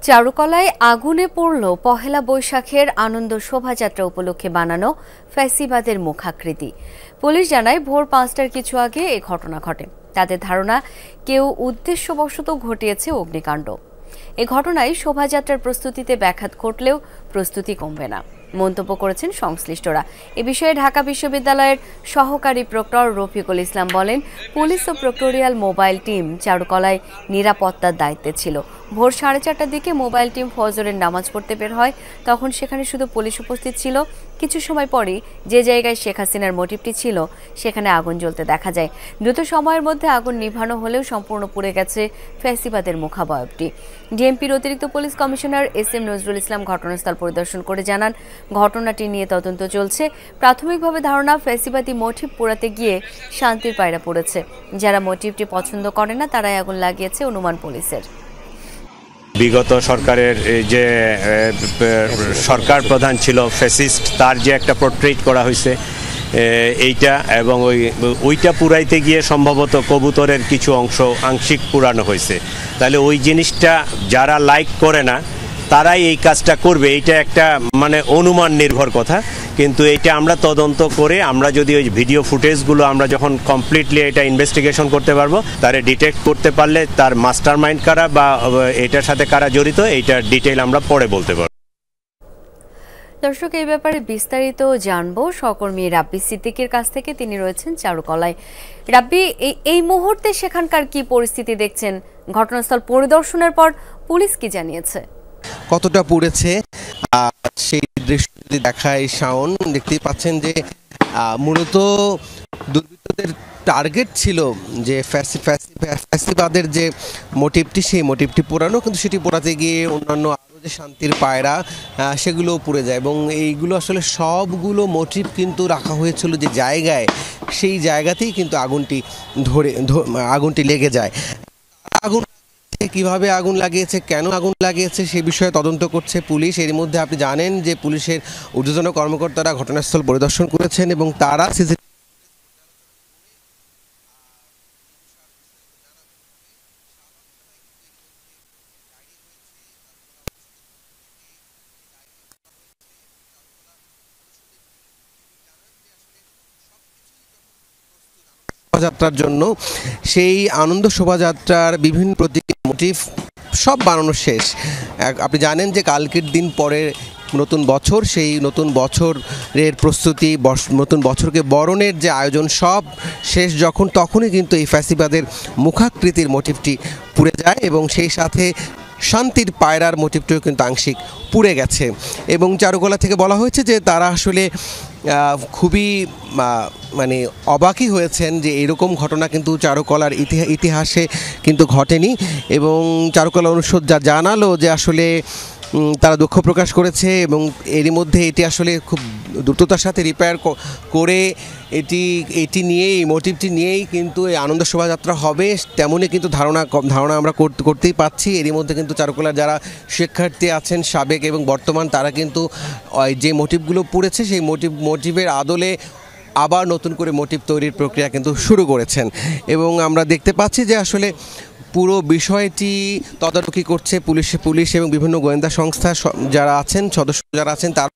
চারুকলায় আগুনে পড়ল পহেলা বৈশাখের আনন্দ শোভাযাত্রা উপলক্ষে বানানো ফ্যাসিবাদের মুখাকৃতি। পুলিশ জানায় ভোর ৫টার কিছু আগে এই ঘটনা ঘটে। তাদের ধারণা কেউ উদ্দেশ্যবশত ঘটিয়েছে অগ্নিকাণ্ড। এ ঘটনায় শোভাযাত্রার প্রস্তুতিতে ব্যাঘাত ঘটলেও প্রস্তুতি কমবে না মন্তব্য করেছেন সংশ্লিষ্টরা। এ বিষয়ে ঢাকা বিশ্ববিদ্যালয়ের সহকারী প্রক্টর রফিকুল ইসলাম বলেন, পুলিশ ও প্রক্টোরিয়াল মোবাইল টিম চারুকলায় নিরাপত্তার দায়িত্বে ছিল। ভোর 4:30টার দিকে মোবাইল টিম ফজরের নামাজ পড়তে বের হয়। তখন সেখানে শুধু পুলিশ উপস্থিত ছিল। কিছু সময় পরই যে জায়গায় শেখ হাসিনার মোটিভটি ছিল সেখানে আগুন জ্বলতে দেখা যায়। দ্রুত সময়ের মধ্যে আগুন নিভানো হলেও সম্পূর্ণ পুড়ে গেছে ফ্যাসিবাদের মুখাবয়বটি। ডিএমপির অতিরিক্ত police commissioner SM. Nazrul Islam ঘটনাস্থল পরিদর্শন করে জানান, ঘটনাটি নিয়ে তদন্ত চলছে। প্রাথমিকভাবে ধারণা, ফ্যাসিবাদী মোটিভ পোড়াতে গিয়ে শান্তির পায়রা পড়েছে। যারা মোটিভটি পছন্দ করে না তারাই আগুন লাগিয়েছে অনুমান পুলিশের। বিগত সরকারের যে সরকার প্রধান ছিল ফ্যাসিস্ট, তার যে একটা পোর্ট্রেট করা হয়েছে এইটা, এবং ওইটা পুরাইতে গিয়ে সম্ভবত কবুতরের কিছু অংশ আংশিক পুরানো হয়েছে। তাহলে ওই জিনিসটা যারা লাইক করে না তারাই এই কাজটা করবে, এইটা একটা অনুমান নির্ভর কথা। কিন্তু এটা আমরা তদন্ত করে আমরা যদি ওই ভিডিও ফুটেজগুলো আমরা যখন কমপ্লিটলি এটা ইনভেস্টিগেশন করতে পারবো, তারে ডিটেক্ট করতে পারলে তার মাস্টার মাইন্ড কারা বা এটার সাথে কারা জড়িত, এইটার ডিটেইল আমরা পরে বলতে পারবো। দর্শক, এই ব্যাপারে বিস্তারিত জানবো সহকর্মী রাব্বি সিদ্দিকের কাছ থেকে। তিনি রয়েছেন চারুকলায়। রাব্বি, এই মুহূর্তে সেখানকার কি পরিস্থিতি দেখছেন? ঘটনাস্থল পরিদর্শনের পর পুলিশ কি জানিয়েছে? কতটা পুড়েছে সেই দৃশ্য যদি দেখায় শাওন, দেখতেই পাচ্ছেন যে মূলত দুর্বৃত্তদের টার্গেট ছিল যে ফ্যাসিবাদের যে মোটিভটি, সেই মোটিভটি পোড়ানো, কিন্তু সেটি পোড়াতে গিয়ে অন্যান্য আরও যে শান্তির পায়রা সেগুলোও পুড়ে যায়। এবং এইগুলো আসলে সবগুলো মোটিভ কিন্তু রাখা হয়েছিল যে জায়গায়, সেই জায়গাতেই কিন্তু আগুনটি লেগে যায়। আগুন কিভাবে আগুন লাগিয়েছে, কেন আগুন লাগিয়েছে সে বিষয়ে তদন্ত করছে পুলিশ। এর মধ্যে আপনি জানেন যে পুলিশের ঊর্ধ্বতন কর্মকর্তারা ঘটনাস্থল পরিদর্শন করেছেন এবং তারা শোভাযাত্রার জন্য সেই আনন্দ শোভাযাত্রার বিভিন্ন প্রতীক মোটিভ সব বানানো শেষ। আপনি জানেন যে কালকের দিন পরে নতুন বছর, সেই নতুন বছরের প্রস্তুতি, নতুন বছরকে বরণের যে আয়োজন সব শেষ যখন, তখনই কিন্তু এই ফ্যাসিবাদের মুখাকৃতির মোটিভটি পুড়ে যায় এবং সেই সাথে শান্তির পায়রার মোটিভটিও কিন্তু আংশিক পুড়ে গেছে। এবং চারুকলা থেকে বলা হয়েছে যে তারা আসলে খুবই অবাকই হয়েছেন যে এরকম ঘটনা কিন্তু চারুকলার ইতিহাসে কিন্তু ঘটেনি। এবং চারুকলা অনুষদ যা জানালো যে আসলে তারা দুঃখ প্রকাশ করেছে এবং এরই মধ্যে এটি আসলে খুব দ্রুততার সাথে রিপেয়ার করে এটি নিয়েই, মোটিভটি নিয়েই কিন্তু এই আনন্দ শোভাযাত্রা হবে, তেমনই কিন্তু ধারণা আমরা করতেই পাচ্ছি। এরই মধ্যে কিন্তু চারুকলার যারা শিক্ষার্থী আছেন সাবেক এবং বর্তমান, তারা কিন্তু যে মোটিভগুলো পুড়েছে সেই মোটিভের আদলে আবার নতুন করে মোটিভ তৈরির প্রক্রিয়া কিন্তু শুরু করেছেন। এবং আমরা দেখতে পাচ্ছি যে আসলে পুরো বিষয়টি তদারকি করছে পুলিশ এবং বিভিন্ন গোয়েন্দা সংস্থা যারা আছেন, সদস্য যারা আছেন, তারা